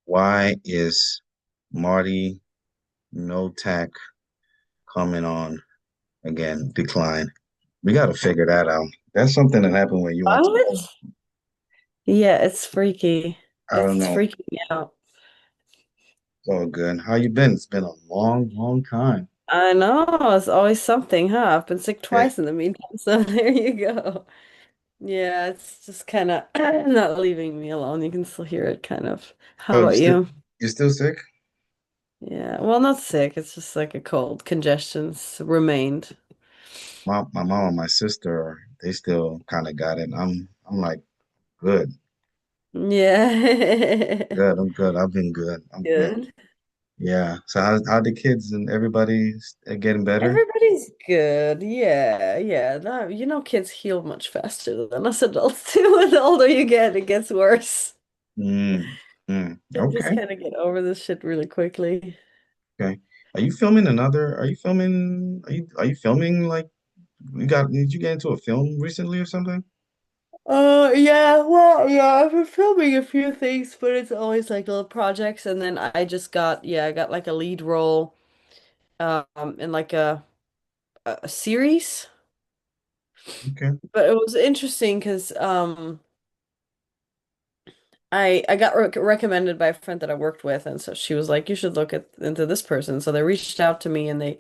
Why is Marty no tack coming on again? Decline. We got to figure that out. That's something that happened when you went to. What? Yeah, it's freaky. I don't It's know. freaking me out. It's all good. How you been? It's been a long, long time. I know, it's always something, huh? I've been sick Yeah. twice in the meantime, so there you go. Yeah, it's just kind of not leaving me alone. You can still hear it kind of. How Oh, about you? you still sick? Yeah, well, not sick. It's just like a cold. Congestion's remained. My mom and my sister, they still kind of got it. I'm like good, Yeah. good. I'm good. I've been good. I'm good. Good. Yeah. So how the kids and everybody getting better? Everybody's good. Yeah, yeah. Kids heal much faster than us adults do. And the older you get, it gets worse. Mm, They just okay. kind of get over this shit really quickly. Okay. Are you filming like did you get into a film recently or something? Yeah, well, yeah, I've been filming a few things, but it's always like little projects, and then I got like a lead role, in like a series. Okay. But it was interesting because I got recommended by a friend that I worked with, and so she was like, "You should look at into this person." So they reached out to me, and they,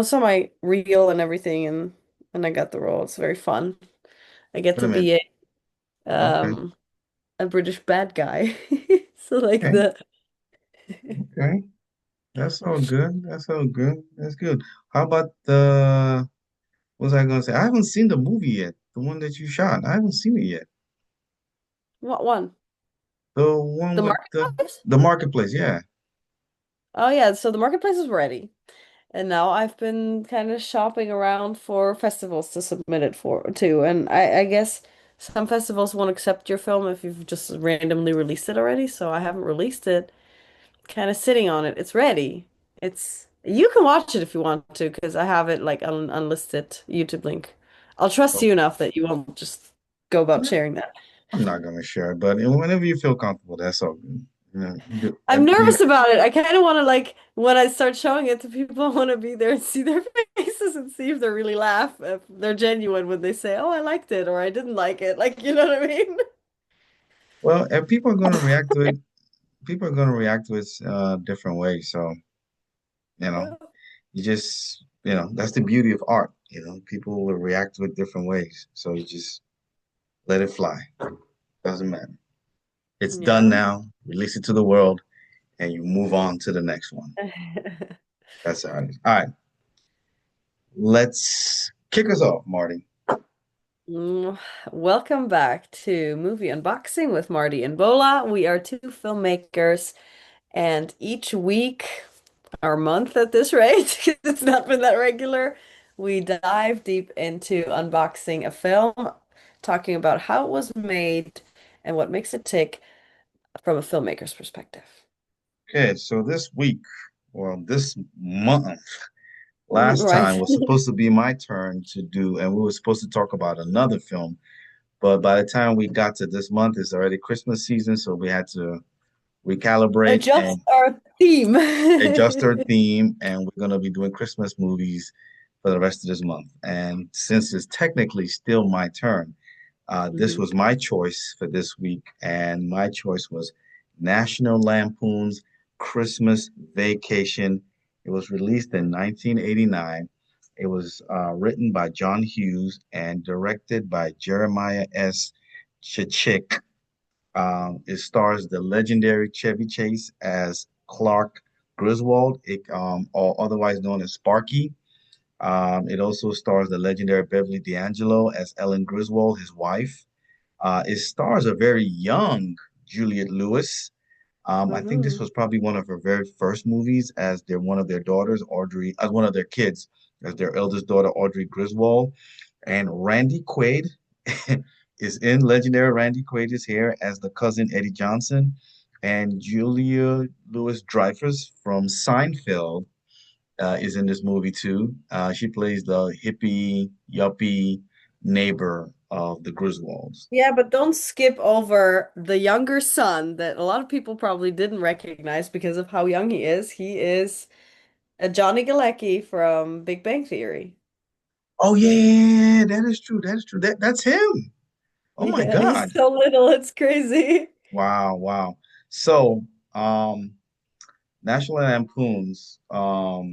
saw my reel and everything, and I got the role. It's very fun. I get Wait a to minute. be Okay. a British bad guy, so like Okay. the Okay. That's all good. That's all good. That's good. How about the what was I gonna say? I haven't seen the movie yet. The one that you shot. I haven't seen it yet. what one? The one The with marketplace? the marketplace. Yeah. Oh yeah, so the marketplace is ready. And now I've been kind of shopping around for festivals to submit it for too. And I guess some festivals won't accept your film if you've just randomly released it already. So I haven't released it, kind of sitting on it. It's ready. You can watch it if you want to, because I have it like on unlisted YouTube link. I'll trust Oh, you enough that you won't just go about sharing that. I'm not gonna share it, but whenever you feel comfortable, that's all good. I'm nervous about it. I kind of want to like when I start showing it to people, I want to be there and see their faces and see if they really laugh, if they're genuine when they say, "Oh, I liked it" or "I didn't like it." Like, you know what I mean? Well, if people are gonna react to it, people are gonna react to it different ways. So, you know, that's the beauty of art. People will react to it different ways. So you just let it fly. Doesn't matter. It's done Yeah. now. Release it to the world, and you move on to the next one. That's how it is. All right, let's kick us off, Marty. Mm, Welcome back to Movie Unboxing with Marty and Bola. We are two filmmakers, and each week, our month at this rate, 'cause it's not been that regular, we dive deep into unboxing a film, talking about how it was made and what makes it tick from a filmmaker's perspective. Okay, so this week, well, this month, last time Right. was supposed to be my turn to do, and we were supposed to talk about another film. But by the time we got to this month, it's already Christmas season, so we had to recalibrate Adjust and our theme. adjust our theme, and we're gonna be doing Christmas movies for the rest of this month. And since it's technically still my turn, this Mhm. was my choice for this week, and my choice was National Lampoon's Christmas Vacation. It was released in 1989. It was written by John Hughes and directed by Jeremiah S. Chichik. It stars the legendary Chevy Chase as Clark Griswold, or otherwise known as Sparky. It also stars the legendary Beverly D'Angelo as Ellen Griswold, his wife. It stars a very young Juliette Lewis. I think this Mhm. was probably one of her very first movies as one of their daughters, Audrey, as one of their kids, as their eldest daughter, Audrey Griswold. And Randy Quaid is in legendary Randy Quaid is here as the cousin Eddie Johnson. And Julia Louis-Dreyfus from Seinfeld is in this movie too. She plays the hippie, yuppie neighbor of the Griswolds. Yeah, but don't skip over the younger son that a lot of people probably didn't recognize because of how young he is. He is a Johnny Galecki from Big Bang Theory. Oh yeah, that is true. That is true. That's him. Oh my Yeah, God. he's so little, it's crazy. Wow, wow. So, National Lampoons,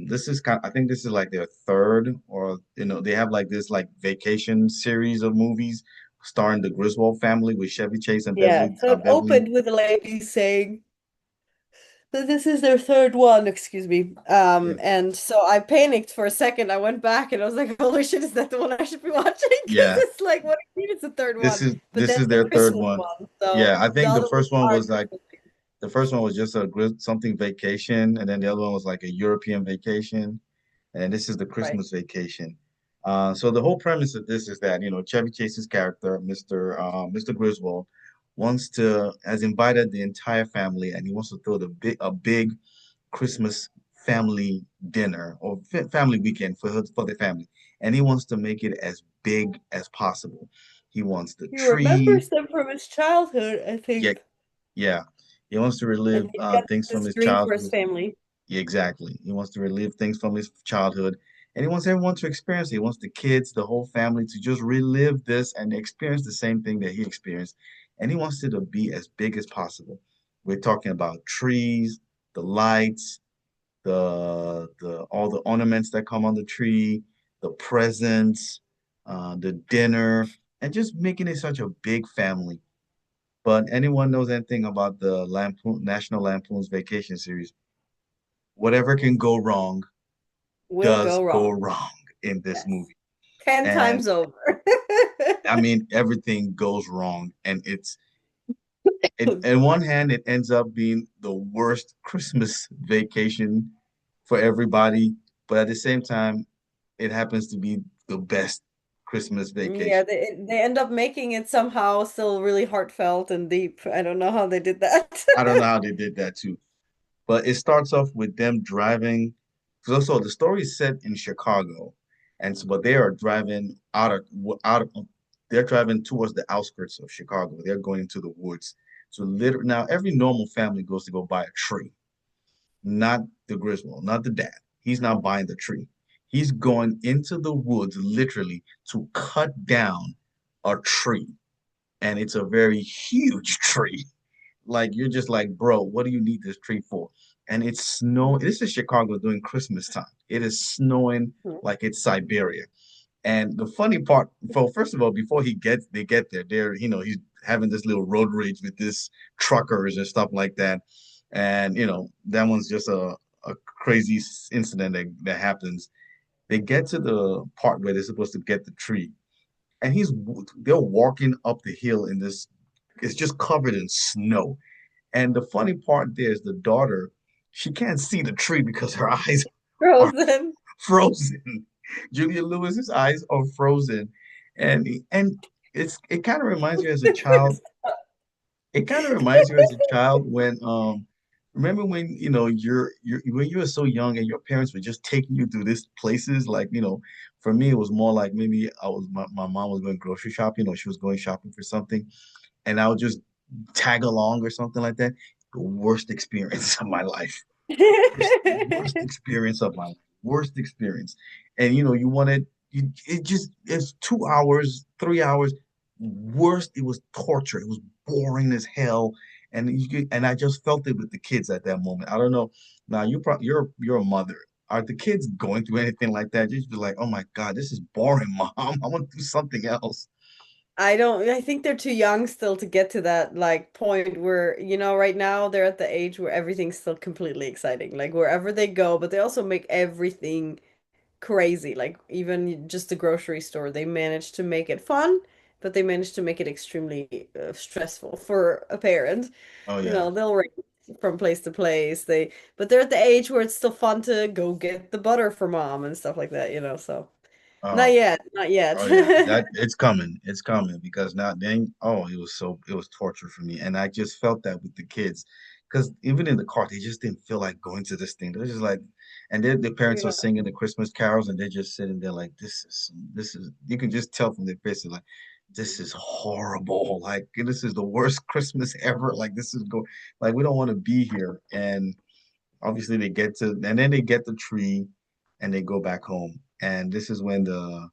this is kind I think this is like their third or they have like this like vacation series of movies starring the Griswold family with Chevy Chase and Yeah, so it Beverly. opened with a lady saying that this is their third one, excuse me. Yeah. And so I panicked for a second. I went back and I was like, holy shit, is that the one I should be watching? Because Yeah. it's like, what do you mean it's the third one? But This is that's the their third Christmas one. one. Yeah, So I the think the other ones first one are was like Christmas. the first one was just a something vacation, and then the other one was like a European vacation, and this is the Right. Christmas vacation. So the whole premise of this is that, Chevy Chase's character, Mr. Griswold, has invited the entire family, and he wants to throw a big Christmas family dinner or family weekend for the family, and he wants to make it as big as possible. He wants the He tree. remembers them from his childhood, I Yeah, think. yeah. He wants to And relive he's got things from this his dream for his childhood. family. Yeah, exactly. He wants to relive things from his childhood, and he wants everyone to experience it. He wants the kids, the whole family to just relive this and experience the same thing that he experienced. And he wants it to be as big as possible. We're talking about trees, the lights, the all the ornaments that come on the tree, the presents, the dinner, and just making it such a big family. But anyone knows anything about the National Lampoon's Vacation series, whatever can go wrong Will does go go wrong. wrong in this Yes. movie. 10 And times over. I mean, everything goes wrong. And in one hand, it ends up being the worst Christmas vacation for everybody. But at the same time, it happens to be the best Christmas Yeah, vacation. they end up making it somehow still really heartfelt and deep. I don't know how they did that. I don't know how they did that too. But it starts off with them driving. So the story is set in Chicago, and so but they are driving out of they're driving towards the outskirts of Chicago. They're going into the woods. So literally now every normal family goes to go buy a tree, not the Griswold, not the dad. He's not buying the tree. He's going into the woods literally to cut down a tree, and it's a very huge tree. Like you're just like, bro, what do you need this tree for? And it's snow. This is Chicago during Christmas time. It is snowing like it's Siberia. And the funny part, well, first of all, before they get there, he's having this little road rage with this truckers and stuff like that. And that one's just a crazy incident that happens. They get to the part where they're supposed to get the tree, and they're walking up the hill in this. It's just covered in snow, and the funny part there is the daughter, she can't see the tree because her eyes are Frozen. frozen. Julia Lewis's eyes are frozen. And it kind of reminds you as a child. It kind of reminds you as a child when remember when you're when you were so young and your parents were just taking you through these places like for me it was more like maybe my mom was going grocery shopping or she was going shopping for something and I would just tag along or something like that. The worst experience of my life. Worst experience of my life. Worst experience. And you wanted it's 2 hours, 3 hours. Worst, it was torture. It was boring as hell. And I just felt it with the kids at that moment. I don't know. Now you're a mother. Are the kids going through anything like that? Just be like, oh my God, this is boring, mom. I want to do something else. I think they're too young still to get to that like point where, right now they're at the age where everything's still completely exciting. Like wherever they go, but they also make everything crazy. Like even just the grocery store, they managed to make it fun, but they managed to make it extremely stressful for a parent. Oh yeah. They'll race from place to place. But they're at the age where it's still fun to go get the butter for mom and stuff like that. So not Oh, yet, not yet. oh yeah, that it's coming. It's coming because now then, oh, it was torture for me, and I just felt that with the kids, because even in the car, they just didn't feel like going to this thing. They're just like, and their parents are Yeah. singing the Christmas carols, and they're just sitting there like, this is. You can just tell from their faces like, this is horrible. Like this is the worst Christmas ever. Like this is go, like we don't want to be here. And obviously they get to, and then they get the tree, and they go back home. And this is when the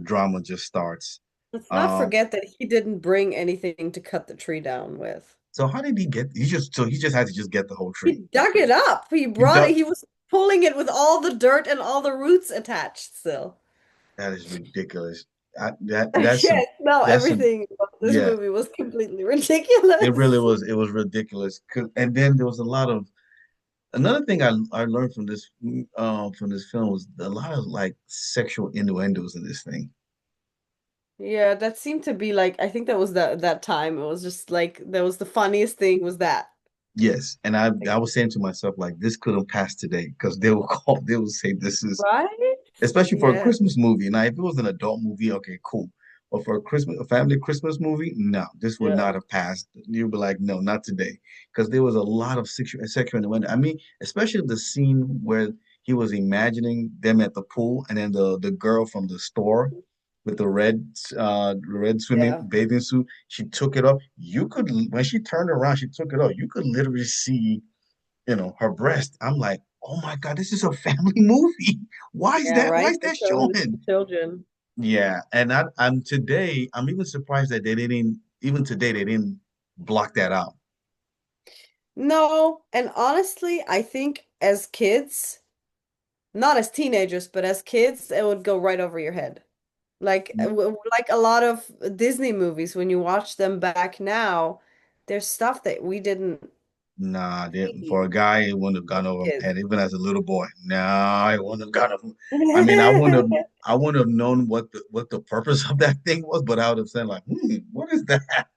drama just starts. Let's not Um, forget that he didn't bring anything to cut the tree down with. so how did he get? He just had to just get the whole tree. He dug it up. He He brought it. dug. He was pulling it with all the dirt and all the roots attached still. That is ridiculous. That's some Yes, no, that's some everything about this yeah. movie was completely It really ridiculous. was. It was ridiculous. And then there was a lot of another thing I learned from this film was a lot of like sexual innuendos in this thing. Yeah, that seemed to be like I think that was that time. It was just like that was the funniest thing was that. Yes, and Like, I was saying to myself like this couldn't pass today because they will say this is right? especially for a Yeah. Christmas movie. Now, if it was an adult movie, okay, cool. But for a family Christmas movie, no, this would Yeah. not have passed. You'd be like, no, not today, because there was a lot of sexual innuendo. I mean, especially the scene where he was imagining them at the pool, and then the girl from the store with the red swimming Yeah. bathing suit, she took it off. You could when she turned around, she took it off. You could literally see her breast. I'm like, oh my God, this is a family movie. Why is Yeah, that? Why right. is They're that showing this to showing? children. Yeah, and I'm today, I'm even surprised that they didn't, even today, they didn't block that out. No, and honestly, I think as kids, not as teenagers, but as kids, it would go right over your head. Like a lot of Disney movies, when you watch them back now, there's stuff that we didn't Nah, for a see guy, it wouldn't have gone over my kids. head, even as a little boy. Nah, it wouldn't have gone over. I mean, I wouldn't have known what the purpose of that thing was, but I would have said like, what is that?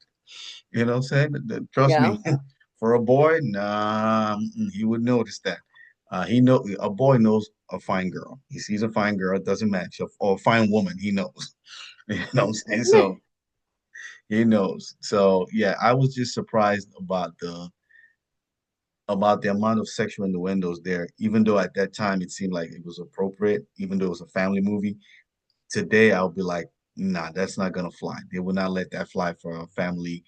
You know what I'm saying? Trust Yeah. me, for a boy, nah, he would notice that. A boy knows a fine girl. He sees a fine girl, it doesn't match, or a fine woman, he knows. You know what I'm saying? So he knows. So yeah, I was just surprised about the amount of sexual innuendos there, even though at that time it seemed like it was appropriate, even though it was a family movie. Today I'll be like, nah, that's not gonna fly. They will not let that fly for a family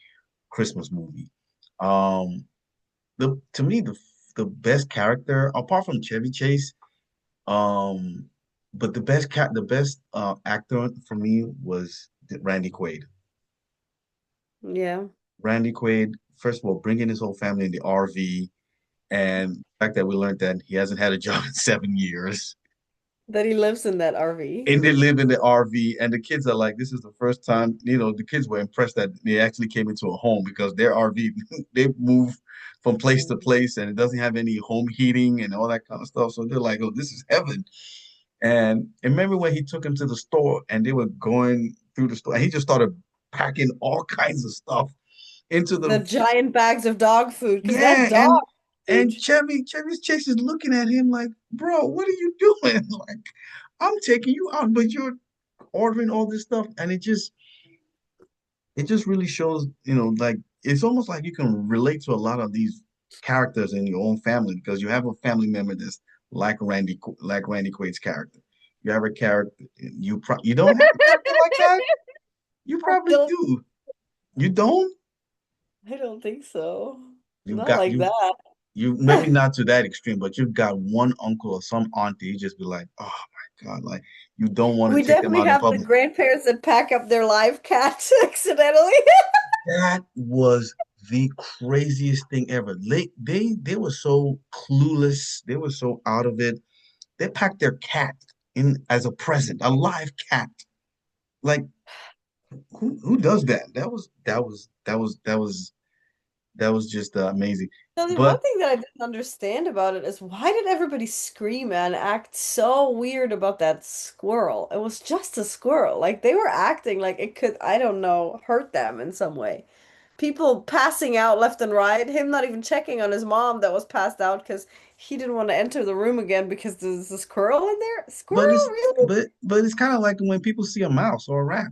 Christmas movie. Um, to me the best character apart from Chevy Chase, um, but the best actor for me was Randy Quaid. Yeah. Randy Quaid, first of all, bringing his whole family in the RV, and the fact that we learned that he hasn't had a job in 7 years. That he lives in that RV. And they live in the RV, and the kids are like, this is the first time, the kids were impressed that they actually came into a home because their RV, they move from place to Mm. place and it doesn't have any home heating and all that kind of stuff. So they're like, oh, this is heaven. And remember when he took him to the store and they were going through the store and he just started packing all kinds of stuff into The the, giant bags of dog food, because that yeah, dog is and huge. Chevy's Chase is looking at him like, bro, what are you doing? Like, I'm taking you out, but you're ordering all this stuff, and it just really shows, like it's almost like you can relate to a lot of these characters in your own family because you have a family member that's like Randy Quaid's character. You have a character you don't have a character like that? You I probably don't do. You don't? I don't think so. You've Not got like that. you maybe not to that extreme, but you've got one uncle or some auntie, you just be like, oh my God, like you don't want We to take them definitely out in have the public. grandparents that pack up their live cats accidentally. That was the craziest thing ever. They were so clueless. They were so out of it. They packed their cat in as a present, a live cat. Like who does that? That was just amazing. So the one But thing that I didn't understand about it is why did everybody scream and act so weird about that squirrel? It was just a squirrel. Like they were acting like it could, I don't know, hurt them in some way. People passing out left and right, him not even checking on his mom that was passed out because he didn't want to enter the room again because there's a squirrel in there. but Squirrel, really? it's kind of like when people see a mouse or a rat.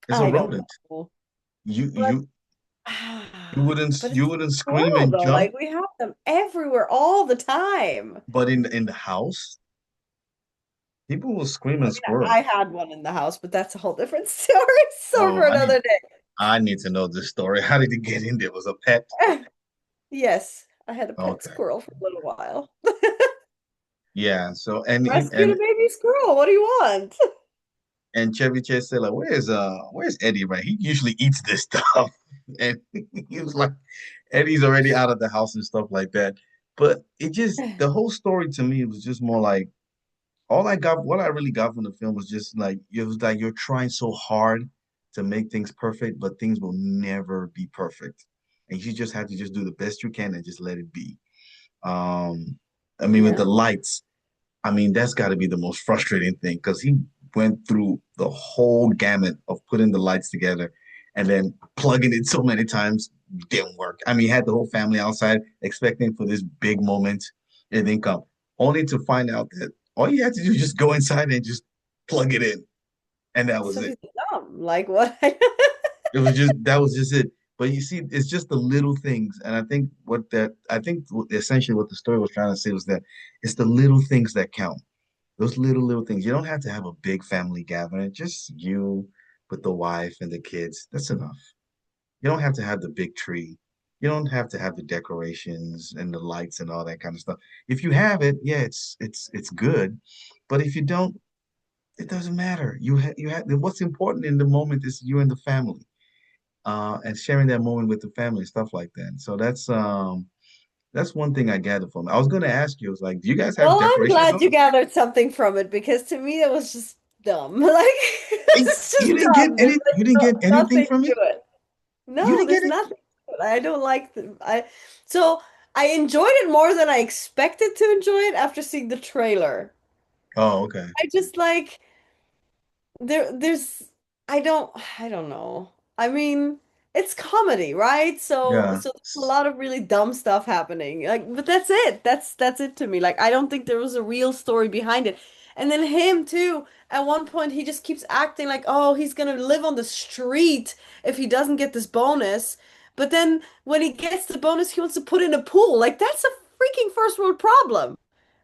It's a I don't rodent. know. You But you But You it's wouldn't scream squirrel and though. jump, Like we have them everywhere all the time. but in the house, people will scream I and mean, I squirrel. had one in the house, but that's a whole different story. So Oh, for another I need to know this story. How did he get in there? Was a pet? day. Yes, I had a pet Okay. squirrel for a little while. Yeah. So Rescued a baby squirrel. What do you want? and Chevy Chase said like, where's Eddie? Right? He usually eats this stuff, and he was like, Eddie's already out of the house and stuff like that. But it just the whole story to me was just more like what I really got from the film was just like it was like you're trying so hard to make things perfect, but things will never be perfect. And you just have to just do the best you can and just let it be. Um, I mean, with the Yeah. lights, I mean, that's got to be the most frustrating thing because he went through the whole gamut of putting the lights together and then plugging it so many times didn't work. I mean, he had the whole family outside expecting for this big moment. It didn't come, only to find out that all you had to do is just go inside and just plug it in, and that was So it. he's dumb. Like what? That was just it. But you see, it's just the little things, and I think essentially what the story was trying to say was that it's the little things that count. Those little things. You don't have to have a big family gathering. Just you with the wife and the kids. That's enough. You don't have to have the big tree. You don't have to have the decorations and the lights and all that kind of stuff. If you have it, yeah, it's good. But if you don't, it doesn't matter. You have what's important in the moment is you and the family, and sharing that moment with the family, stuff like that. So that's one thing I gathered from it. I was going to ask you, I was like, do you guys have Well, I'm decorations glad up? you gathered something from it because to me that was just dumb. Like it's You just didn't get dumb. There's any. like You didn't get anything nothing from to it. it. You No, didn't get there's it. nothing to it. I don't like the so I enjoyed it more than I expected to enjoy it after seeing the trailer. Oh, okay. I just like there's I don't know. I mean, it's comedy, right? Yeah. So there's a lot of really dumb stuff happening. Like, but that's it. That's it to me. Like, I don't think there was a real story behind it. And then him too, at one point he just keeps acting like, "Oh, he's gonna live on the street if he doesn't get this bonus." But then when he gets the bonus, he wants to put in a pool. Like, that's a freaking first world problem.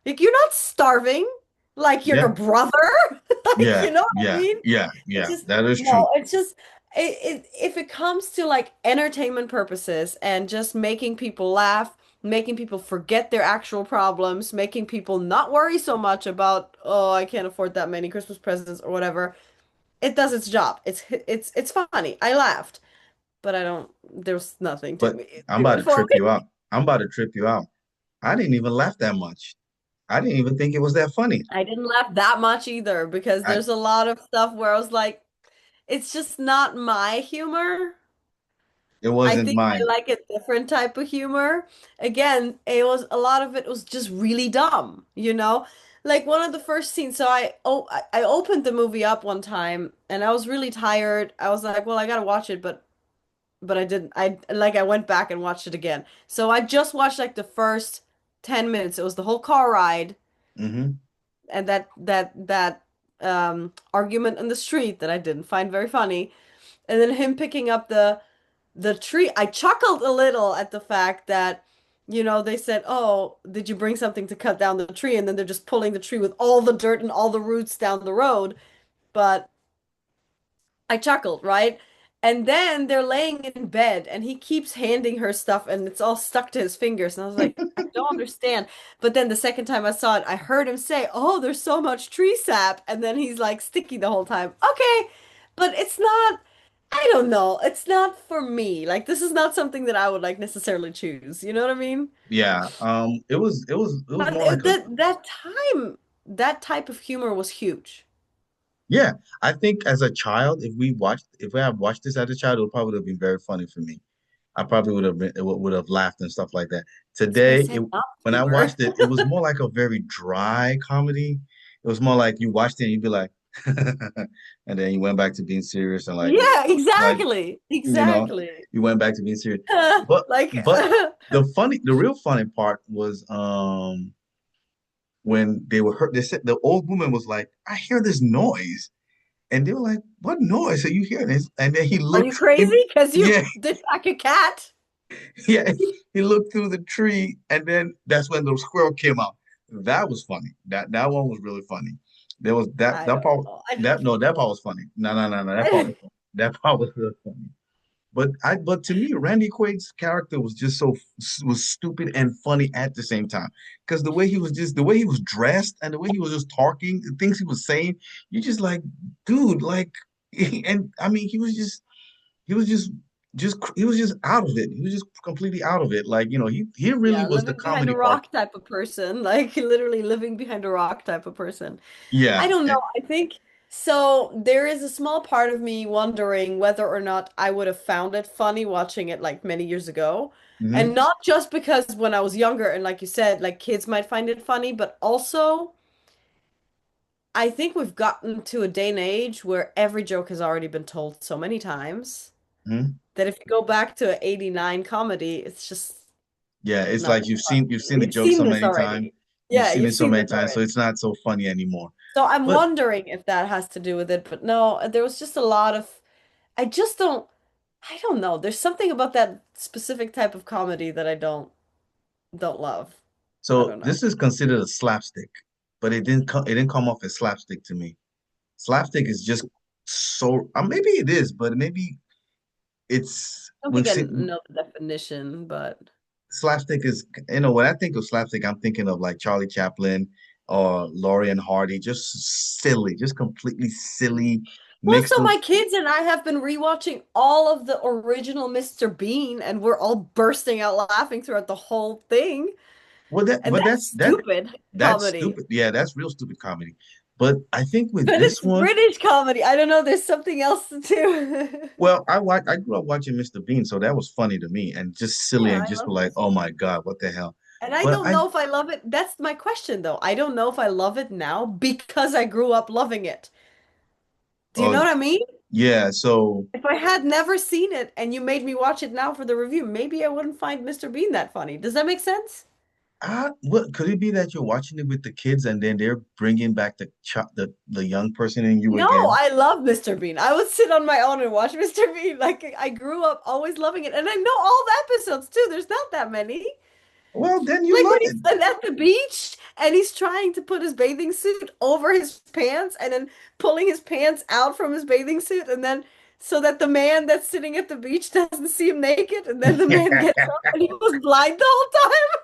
Like, you're not starving like your Yeah. brother. Like, Yeah. you know what I Yeah. mean? Yeah. It Yeah. just That is true. no, it's just if it comes to like entertainment purposes and just making people laugh, making people forget their actual problems, making people not worry so much about, oh, I can't afford that many Christmas presents or whatever, it does its job. It's funny. I laughed, but I don't there's nothing to But me I'm to about it to for trip you me. out. I'm about to trip you out. I didn't even laugh that much. I didn't even think it was that funny. I didn't laugh that much either because I there's a lot of stuff where I was like, it's just not my humor. It I wasn't think I mine. like a different type of humor. Again, it was a lot of it was just really dumb, you know? Like one of the first scenes, so I opened the movie up one time and I was really tired. I was like, well, I gotta watch it, but I didn't. I went back and watched it again. So I just watched like the first 10 minutes. It was the whole car ride Hmm. and that argument in the street that I didn't find very funny. And then him picking up the tree. I chuckled a little at the fact that, they said, "Oh, did you bring something to cut down the tree?" And then they're just pulling the tree with all the dirt and all the roots down the road. But I chuckled, right? And then they're laying in bed and he keeps handing her stuff and it's all stuck to his fingers. And I was like, I don't understand. But then the second time I saw it, I heard him say, "Oh, there's so much tree sap." And then he's like sticky the whole time. Okay. But it's not, I don't know. It's not for me. Like, this is not something that I would like necessarily choose. You know what I mean? Yeah. It was But more like a that type of humor was huge. yeah. I think as a child, if we had watched this as a child, it would probably have been very funny for me. I probably would have laughed and stuff like that. That's why I Today, said not when I humor. watched it, it was more like a very dry comedy. It was more like you watched it and you'd be like, and then you went back to being serious and Yeah, like exactly. you know, Exactly. you went back to being serious. But Like, but the real funny part was when they were hurt. They said the old woman was like, I hear this noise. and they were like, "What noise are you hearing?" And then he Are you looked, crazy? Because you yeah, did like a cat? yeah, he looked through the tree, and then that's when the squirrel came out. That was funny. That one was really funny. There was I that don't part know. that part was funny. No, I, that part was really funny. But to me, Randy Quaid's character was just was stupid and funny at the same time. Because the way he was dressed and the way he was just talking, the things he was saying, you just like, dude, like, and I mean, he was he was just out of it. He was just completely out of it. Like, he really yeah, was the living behind comedy a part. rock type of person, like literally living behind a rock type of person. I Yeah. don't know. I think so. There is a small part of me wondering whether or not I would have found it funny watching it like many years ago. And Hmm. not just because when I was younger and like you said, like kids might find it funny, but also I think we've gotten to a day and age where every joke has already been told so many times Hmm. that if you go back to an 89 comedy, it's just Yeah, it's not like as funny. you've seen the We've joke seen so this many times. already. You've Yeah, seen you've it so seen many this times, so already. it's not so funny anymore. So I'm But wondering if that has to do with it, but no, there was just a lot of I just don't I don't know. There's something about that specific type of comedy that I don't love. I so don't know. this is considered a slapstick, but it didn't come off as slapstick to me. Slapstick is just so maybe it is, but maybe it's I don't we've think I seen know the definition, but slapstick is, when I think of slapstick, I'm thinking of like Charlie Chaplin or Laurie and Hardy, just silly, just completely silly, well, mixed so with my kids and I have been rewatching all of the original Mr. Bean, and we're all bursting out laughing throughout the whole thing. well that And but that's stupid that's comedy. stupid. Yeah, that's real stupid comedy. But I think with But this it's one, British comedy. I don't know, there's something else to do. well, I grew up watching Mr. Bean, so that was funny to me and just silly Yeah, and I just love like, oh Mr. my Bean. God, what the hell? And I But don't I know if I love it. That's my question, though. I don't know if I love it now because I grew up loving it. Do you know uh what I mean? yeah, so If I had never seen it and you made me watch it now for the review, maybe I wouldn't find Mr. Bean that funny. Does that make sense? what could it be that you're watching it with the kids and then they're bringing back the young person in you No, again? I love Mr. Bean. I would sit on my own and watch Mr. Bean. Like I grew up always loving it. And I know all the episodes too. There's not that many. Well, then you Like love when it. he's at the beach and he's trying to put his bathing suit over his pants and then pulling his pants out from his bathing suit and then so that the man that's sitting at the beach doesn't see him naked and then the man gets up and he was blind the whole time.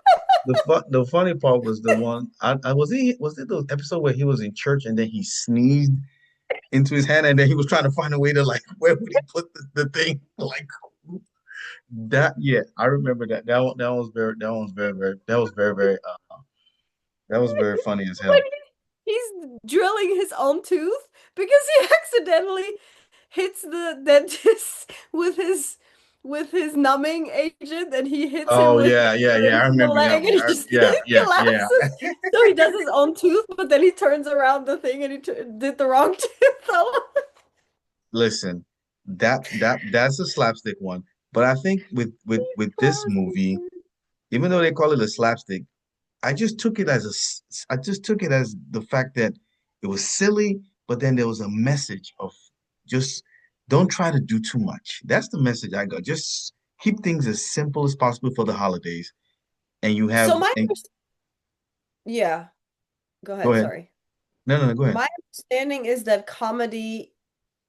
The funny part was the one I was it the episode where he was in church and then he sneezed into his hand and then he was trying to find a way to like where would he put the thing like that. Yeah, I remember that was very that was very funny as When hell. he's drilling his own tooth because he accidentally hits the dentist with his numbing agent and he hits him Oh with yeah, it yeah, yeah. I into the remember that leg and one. he just Yeah, he yeah, yeah. collapses. So he does his own tooth, but then he turns around the thing and he did the wrong tooth. Listen, that's a slapstick one. But I think with this movie, even though they call it a slapstick, I just took it as the fact that it was silly, but then there was a message of just don't try to do too much. That's the message I got. Just keep things as simple as possible for the holidays. And you have So and yeah, go go ahead, ahead. sorry. No, go ahead. My understanding is that comedy,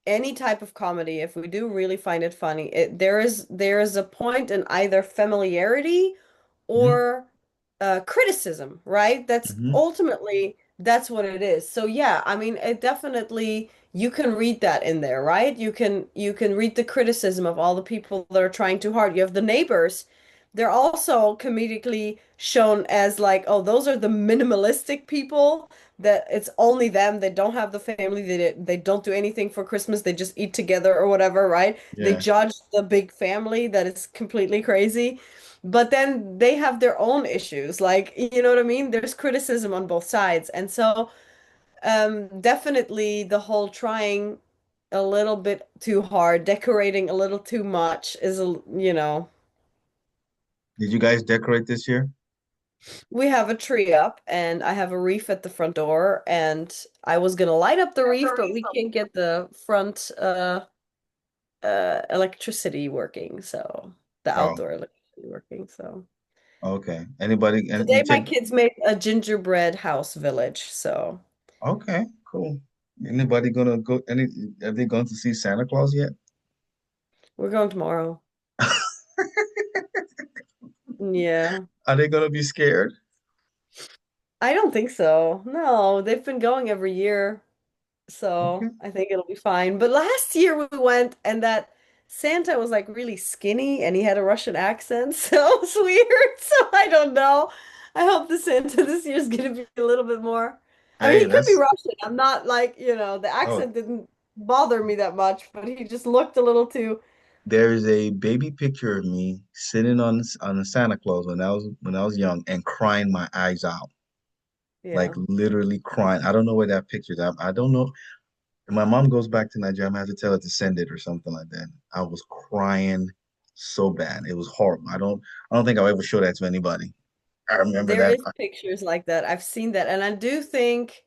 any type of comedy, if we do really find it funny, there is a point in either familiarity Hmm. or criticism, right? Hmm. That's what it is. So yeah, I mean, it definitely you can read that in there, right? You can read the criticism of all the people that are trying too hard. You have the neighbors. They're also comedically shown as like, oh, those are the minimalistic people that it's only them. They don't have the family. They don't do anything for Christmas. They just eat together or whatever, right? They Yeah. judge the big family that is completely crazy. But then they have their own issues. Like, you know what I mean? There's criticism on both sides. And so, definitely the whole trying a little bit too hard, decorating a little too much is a. Did you guys decorate this year? We have a tree up and I have a reef at the front door and I was gonna light up the reef, but we can't get the front electricity working, so the Oh, outdoor electricity working. So okay. Anybody? And you today my take? kids made a gingerbread house village, so Okay, cool. Anybody gonna go? Any? Are they going to see Santa Claus yet? we're going tomorrow. Yeah. Are they gonna be scared? I don't think so. No, they've been going every year. Okay. So I think it'll be fine. But last year we went and that Santa was like really skinny and he had a Russian accent. So it was weird. So I don't know. I hope the Santa this year is going to be a little bit more. I mean, Hey, he could be that's Russian. I'm not like, the oh, accent didn't bother me that much, but he just looked a little too, there's a baby picture of me sitting on the Santa Claus when I was young and crying my eyes out, like yeah. literally crying. I don't know where that picture is. I don't know. My mom goes back to Nigeria. I have to tell her to send it or something like that. I was crying so bad. It was horrible. I don't think I'll ever show that to anybody. I remember There that. is pictures like that. I've seen that. And I do think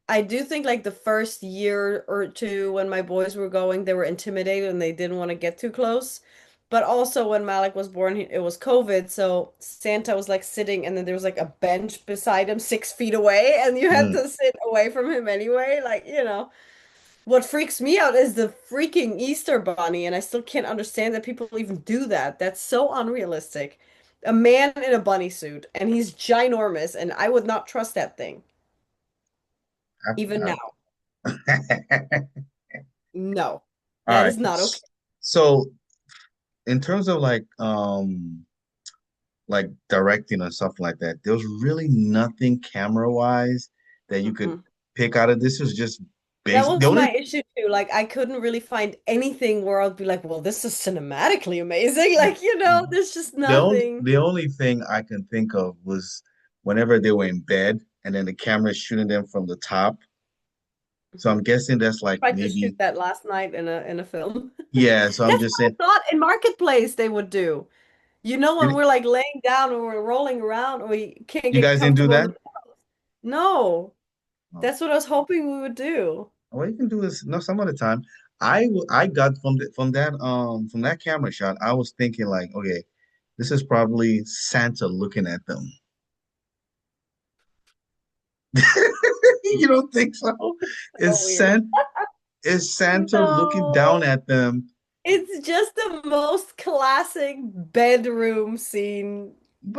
like the first year or two when my boys were going, they were intimidated and they didn't want to get too close. But also when Malik was born, it was COVID, so Santa was like sitting and then there was like a bench beside him 6 feet away and you had Mm, to sit away from him anyway. Like, what freaks me out is the freaking Easter bunny and I still can't understand that people even do that. That's so unrealistic. A man in a bunny suit and he's ginormous and I would not trust that thing, even I- now. No, All that right. is not okay. So in terms of like directing or stuff like that, there's really nothing camera wise that you could Mm-mm. pick out of this. Is just That basic. The was only my issue too. Like, I couldn't really find anything where I'd be like, well, this is cinematically amazing. Like, there's just nothing. the only thing I can think of was whenever they were in bed and then the camera is shooting them from the top. So Mhm. I'm guessing that's like Tried to shoot maybe that last night in a film. yeah. So I'm That's just what I saying thought in Marketplace they would do. When you, we're like laying down or we're rolling around or we can't you get guys didn't do comfortable on that. the. No, Oh. that's what I was hoping we would do. What you can do is no some other time. I got from that camera shot. I was thinking like, okay, this is probably Santa looking at them. You don't think so? So Is weird. Santa is Santa looking down No. at them? It's just the most classic bedroom scene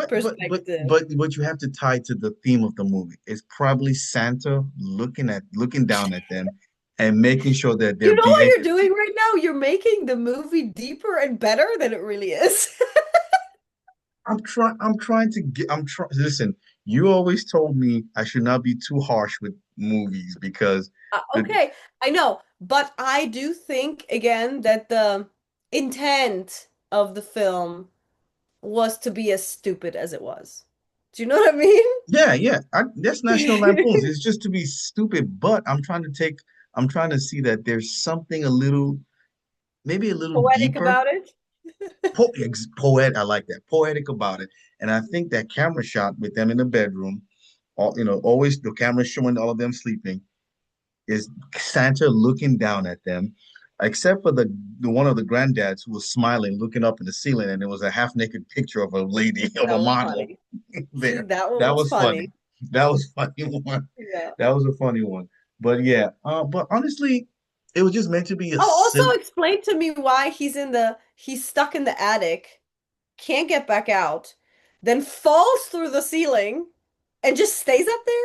perspective. But you have to tie to the theme of the movie. It's probably Santa looking down at them and making sure that they're You know what behaving. you're doing right now? You're making the movie deeper and better than it really is. I'm trying to get I'm trying listen, you always told me I should not be too harsh with movies because the Okay, I know, but I do think again that the intent of the film was to be as stupid as it was. Do you know what I yeah, that's National Lampoons. mean? It's just to be stupid, but I'm trying to see that there's something a little maybe a little Poetic deeper. about it. Poet, I like that. Poetic about it. And I think that camera shot with them in the bedroom, always the camera showing all of them sleeping, is Santa looking down at them, except for the one of the granddads who was smiling, looking up in the ceiling, and it was a half naked picture of a lady, of That a was model funny. See, there. that one That was was funny. funny. That was funny one. Yeah. That was a funny one. But yeah, but honestly, it was just meant to be a Oh, also silly. explain to me why he's stuck in the attic, can't get back out, then falls through the ceiling and just stays up there?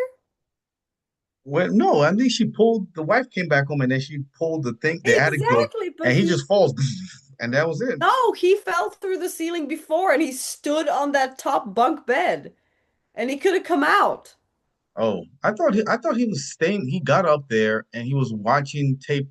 Well, no, I think she pulled. The wife came back home and then she pulled the attic door, Exactly, but and he just falls, and that was it. no, he fell through the ceiling before and he stood on that top bunk bed and he could have come out. Oh, I thought he was staying. He got up there and he was watching tape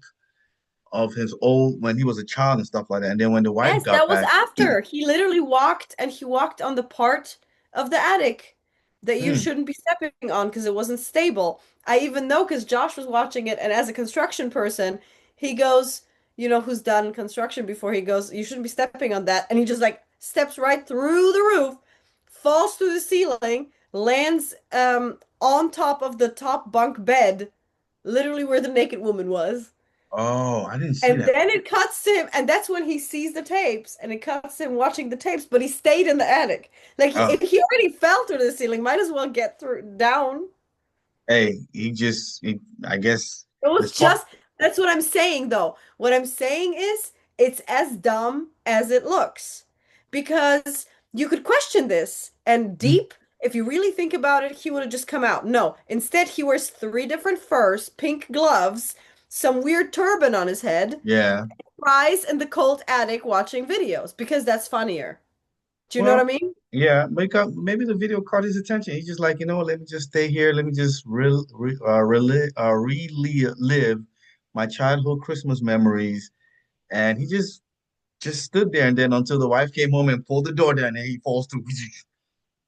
of his old when he was a child and stuff like that. And then when the wife Yes, got that was back, after. He literally walked and he walked on the part of the attic that you mm, shouldn't be stepping on because it wasn't stable. I even know because Josh was watching it, and as a construction person, he goes, who's done construction before, he goes, you shouldn't be stepping on that. And he just like steps right through the roof, falls through the ceiling, lands on top of the top bunk bed, literally where the naked woman was. Oh, I didn't see And that. then it cuts him, and that's when he sees the tapes, and it cuts him watching the tapes, but he stayed in the attic. Like Oh, he already fell through the ceiling, might as well get through down. hey, I guess It the was smart. just, that's what I'm saying though. What I'm saying is it's as dumb as it looks. Because you could question this and deep, if you really think about it, he would have just come out. No, instead he wears three different furs, pink gloves, some weird turban on his head, Yeah. cries in the cold attic watching videos because that's funnier. Do you know what I Well, mean? yeah, maybe the video caught his attention. He's just like, let me just stay here. Let me just relive my childhood Christmas memories. And he just stood there, and then until the wife came home and pulled the door down, and he falls through,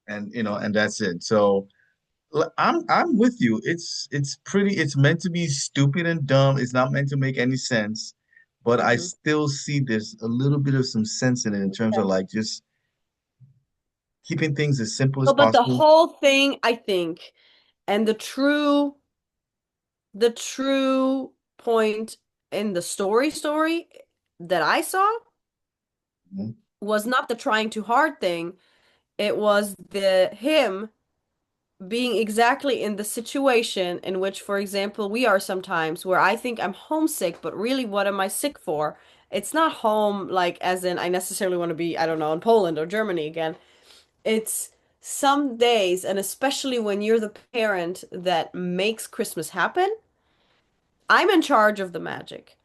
and and that's it. So I'm with you. It's meant to be stupid and dumb. It's not meant to make any sense, but I Hmm. still see there's a little bit of some sense in it in terms of Yeah. like just keeping things as simple as No, but the possible. whole thing, I think, and the true point in the story that I saw Mhm. was not the trying too hard thing. It was the him being exactly in the situation in which, for example, we are sometimes where I think I'm homesick, but really what am I sick for? It's not home like as in I necessarily want to be, I don't know, in Poland or Germany again. It's some days, and especially when you're the parent that makes Christmas happen, I'm in charge of the magic.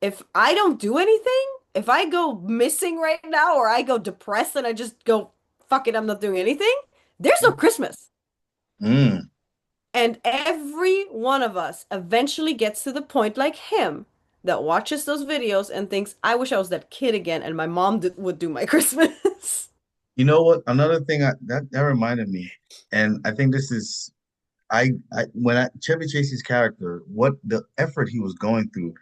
If I don't do anything, if I go missing right now or I go depressed and I just go, fuck it, I'm not doing anything, there's no Christmas. Mm. And every one of us eventually gets to the point like him that watches those videos and thinks, I wish I was that kid again and my mom would do my Christmas. You know what? Another thing that reminded me, and I think this is I when I Chevy Chase's character, what the effort he was going through,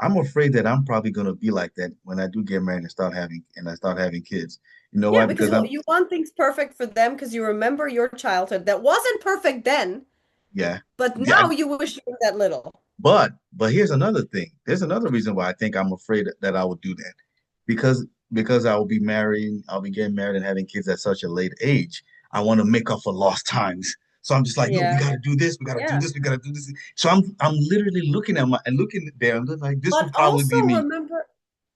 I'm afraid that I'm probably gonna be like that when I do get married and I start having kids. You know Yeah, why? because Because I'm you want things perfect for them because you remember your childhood that wasn't perfect then, yeah. but Yeah, now you wish you were that little. but here's another thing. There's another reason why I think I'm afraid that I would do that. Because I will be married, I'll be getting married and having kids at such a late age. I want to make up for lost times. So I'm just like, no, we Yeah. gotta do this, we gotta do Yeah. this, we gotta do this. So I'm literally looking at my and looking there and looking like this But would probably be also me. remember,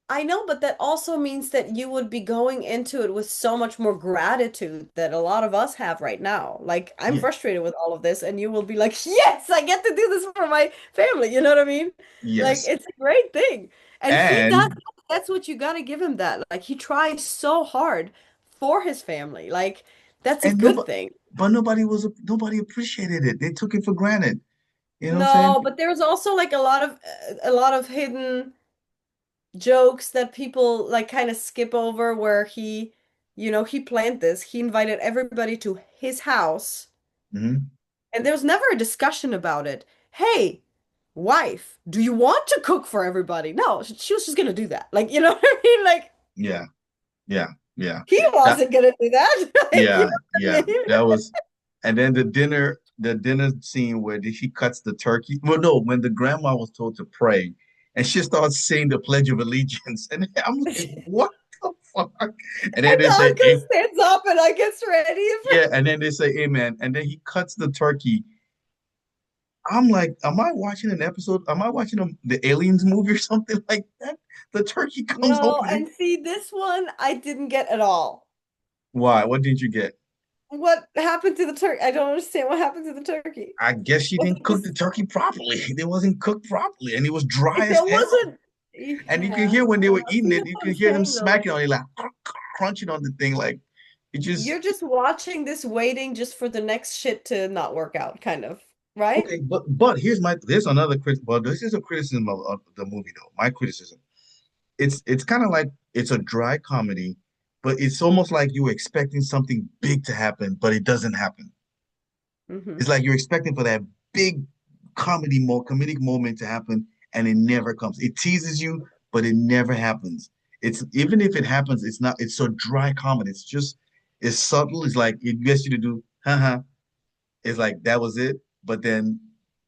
I know, but that also means that you would be going into it with so much more gratitude that a lot of us have right now. Like, I'm Yeah. frustrated with all of this, and you will be like, yes, I get to do this for my family. You know what I mean? Like, Yes. it's a great thing. And he does, And that's what you got to give him that. Like, he tries so hard for his family. Like, that's a and good nobody thing. but nobody appreciated it. They took it for granted. You know what I'm saying? No, but there's also like a lot of hidden jokes that people like kind of skip over where he planned this. He invited everybody to his house, Hmm. and there was never a discussion about it. Hey, wife, do you want to cook for everybody? No, she was just gonna do that. Like, you know what I mean? Like, Yeah, yeah, yeah. he That wasn't gonna do that. Like, you yeah, know yeah. what I mean? That was and then the dinner scene where she cuts the turkey. Well, no, when the grandma was told to pray and she starts saying the Pledge of Allegiance. And I'm like, what the fuck? And then And they the say, uncle stands up and I gets ready. yeah, and then they say amen. And then he cuts the turkey. I'm like, am I watching an episode? Am I watching the Aliens movie or something like that? The turkey comes No, open. and see, this one I didn't get at all. Why? What didn't you get? What happened to the turkey? I don't understand what happened to the turkey. I guess she Was didn't it cook the just turkey properly. It wasn't cooked properly, and it was dry if as it hell. wasn't, And you can yeah. hear when they were eating See, it, that's you what can I'm hear them saying though. smacking on it, like crunching on the thing, like it just You're just watching this waiting just for the next shit to not work out, kind of, right? okay. But here's another crit. Well, this is a criticism of the movie, though. My criticism. It's kind of like it's a dry comedy, but it's almost like you were expecting something big to happen, but it doesn't happen. It's Hmm. like you're expecting for that big comedic moment to happen, and it never comes. It teases you, but it never happens. It's even if it happens, it's not. It's so dry comedy. It's just. It's subtle. It's like it gets you to do, haha. It's like that was it. But then,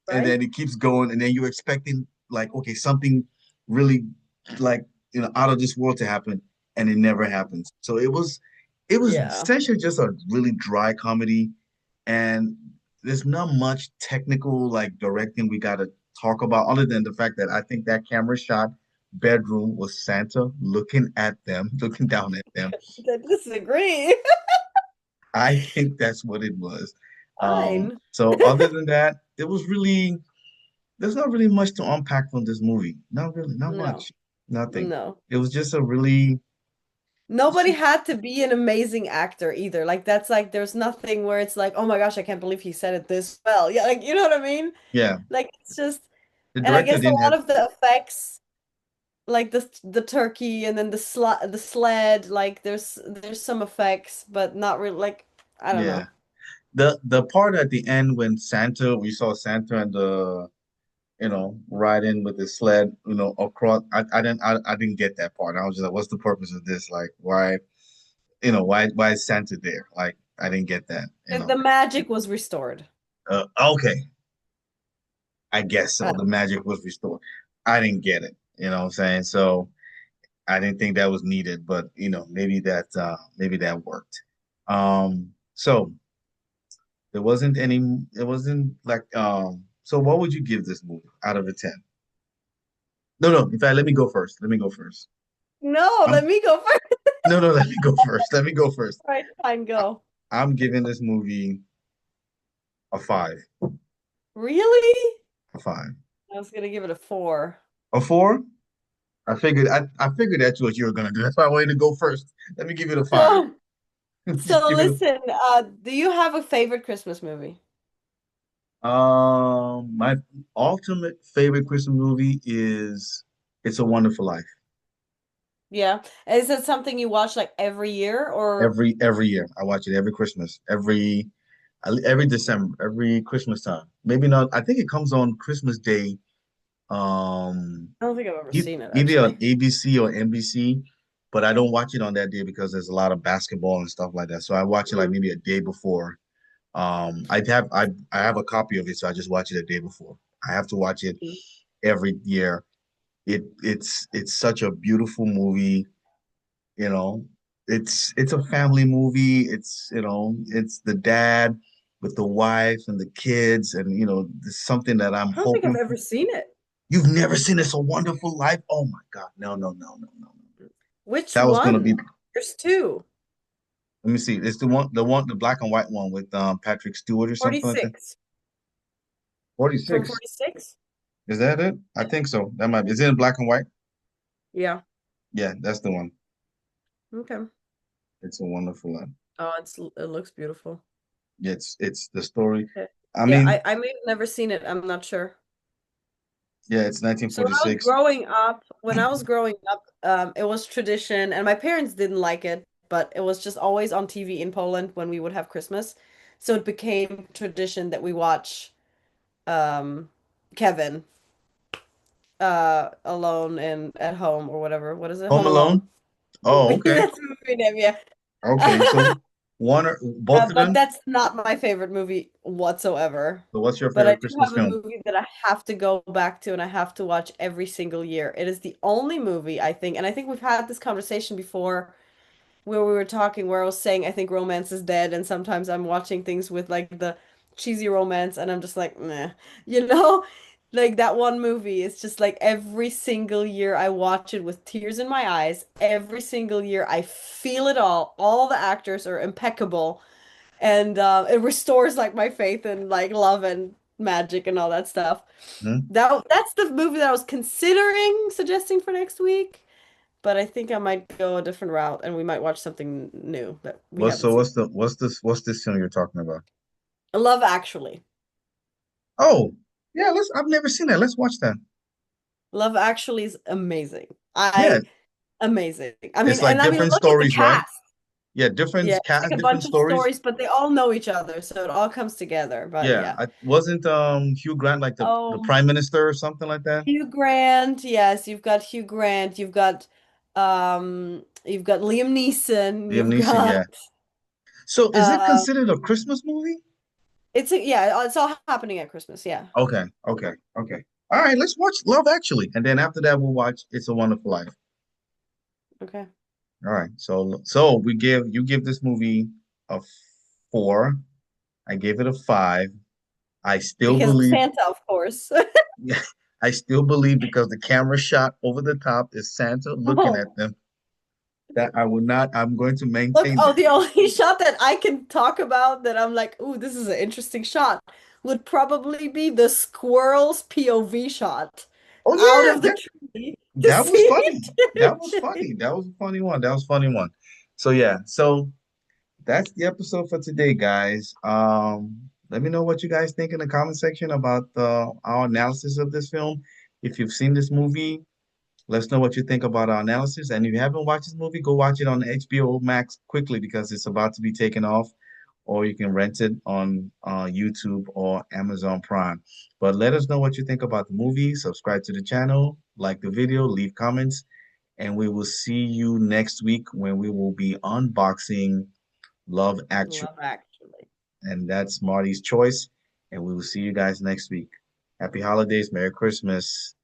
and Right? then it keeps going, and then you're expecting like, okay, something really like out of this world to happen, and it never happens. So it was Yeah. essentially just a really dry comedy, and there's not much technical like directing we got to talk about other than the fact that I think that camera shot bedroom was Santa looking at them, looking down at them. I disagree. I think that's what it was. Fine. So other than that, there's not really much to unpack from this movie. Not really, not No, much. Nothing. no. It was just a really, it's Nobody just, had to be an amazing actor either. Like that's like there's nothing where it's like, oh my gosh, I can't believe he said it this well. Yeah, like you know what I mean? yeah. Like it's just, The and I director guess a didn't have, lot of the effects, like the turkey and then the sled, like there's some effects, but not really like I don't yeah. know. The part at the end when we saw Santa and riding with the sled, across. I didn't get that part. I was just like, what's the purpose of this? Like, why is Santa there? Like, I didn't get that. The magic was restored. Okay, I guess I so. The magic was restored. I didn't get it. You know what I'm saying? So I didn't think that was needed, but maybe that worked. So it wasn't like so what would you give this movie out of a 10? No, no, in fact, let me go first. Let me go first. No, I'm let me go first. No, no, let me go first. Let me go first. All right, fine, I, go. I'm giving this movie a five. Really? A five. I was gonna give it a 4. A four? I figured that's what you were gonna do. That's why I wanted to go first. Let me give it a five. So, so Give it listen, do you have a favorite Christmas movie? my ultimate favorite Christmas movie is It's a Wonderful Life. Yeah. Is it something you watch like every year or Every year. I watch it every Christmas, every December, every Christmas time. Maybe not. I think it comes on Christmas Day. I don't think I've ever seen it Either on actually. ABC or NBC, but I don't watch it on that day because there's a lot of basketball and stuff like that. So I watch it like Mm. maybe a day before. I have a copy of it, so I just watch it a day before. I have to watch it every year. It's such a beautiful movie, you know. It's a family movie. It's the dad with the wife and the kids, and it's something that I'm I don't think I've hoping ever seen it. you've never seen It's a Wonderful Life. Oh my God. No, no, no, no, no. Which That was gonna be one? There's two. let me see. It's the black and white one with Patrick Stewart or something like that. 46. From 46. 46? Is that it? I think so. That might be. Is it in black and white? Yeah. Yeah, that's the one. Okay. It's a Wonderful Life. Oh, it looks beautiful. Yeah, it's the story. Okay. I Yeah, mean, I may have never seen it. I'm not sure. yeah, it's So nineteen when I was growing up, it was tradition, and my parents didn't like it, but it was just always on TV in Poland when we would have Christmas. So it became tradition that we watch um, Kevin alone and at home or whatever. What is it? Home Home Alone. Alone. Oh, okay. That's the movie name, yeah. Okay. So one or both of But them. that's not my favorite movie whatsoever. So what's your But I favorite do Christmas have a film? movie that I have to go back to and I have to watch every single year. It is the only movie I think, and I think we've had this conversation before where we were talking where I was saying I think romance is dead, and sometimes I'm watching things with like the cheesy romance and I'm just like, meh. You know? Like that one movie, it's just like every single year I watch it with tears in my eyes. Every single year I feel it all. All the actors are impeccable and it restores like my faith and like love and magic and all that stuff. Hmm? That's the movie that I was considering suggesting for next week, but I think I might go a different route and we might watch something new that we What's haven't so seen. what's this film you're talking about? Love Actually. Oh, yeah, I've never seen that. Let's watch that. Love Actually is amazing. Yeah, Amazing. I mean, it's like and I mean, different look at the stories, right? cast. Yeah, Yeah, different it's cast, like a different bunch of stories. stories, but they all know each other, so it all comes together. But Yeah, yeah. I wasn't Hugh Grant like the Um, prime minister or something like that. Hugh Grant, yes, you've got Hugh Grant, you've got Liam Neeson, Liam you've Neeson, got yeah. So is it Uh, considered a Christmas movie? yeah, it's all happening at Christmas. Yeah. Okay, okay, okay. All right, let's watch Love Actually, and then after that we'll watch It's a Wonderful Life. Okay. All right, so we give you give this movie a 4. I gave it a 5. I still Because of believe, Santa, of course. yeah, I still believe because the camera shot over the top is Santa looking Oh. at them that I will not. I'm going to Look, maintain oh, that. the only shot that I can talk about that I'm like, ooh, this is an interesting shot would probably be the squirrel's POV shot Oh out yeah, of the tree to that was see funny. That it was change. funny. That was a funny one. That was a funny one. So yeah, so that's the episode for today, guys. Let me know what you guys think in the comment section about our analysis of this film. If you've seen this movie, let us know what you think about our analysis. And if you haven't watched this movie, go watch it on HBO Max quickly because it's about to be taken off, or you can rent it on YouTube or Amazon Prime. But let us know what you think about the movie. Subscribe to the channel, like the video, leave comments, and we will see you next week when we will be unboxing Love Actually. Love Actually. And that's Marty's choice. And we will see you guys next week. Happy holidays. Merry Christmas.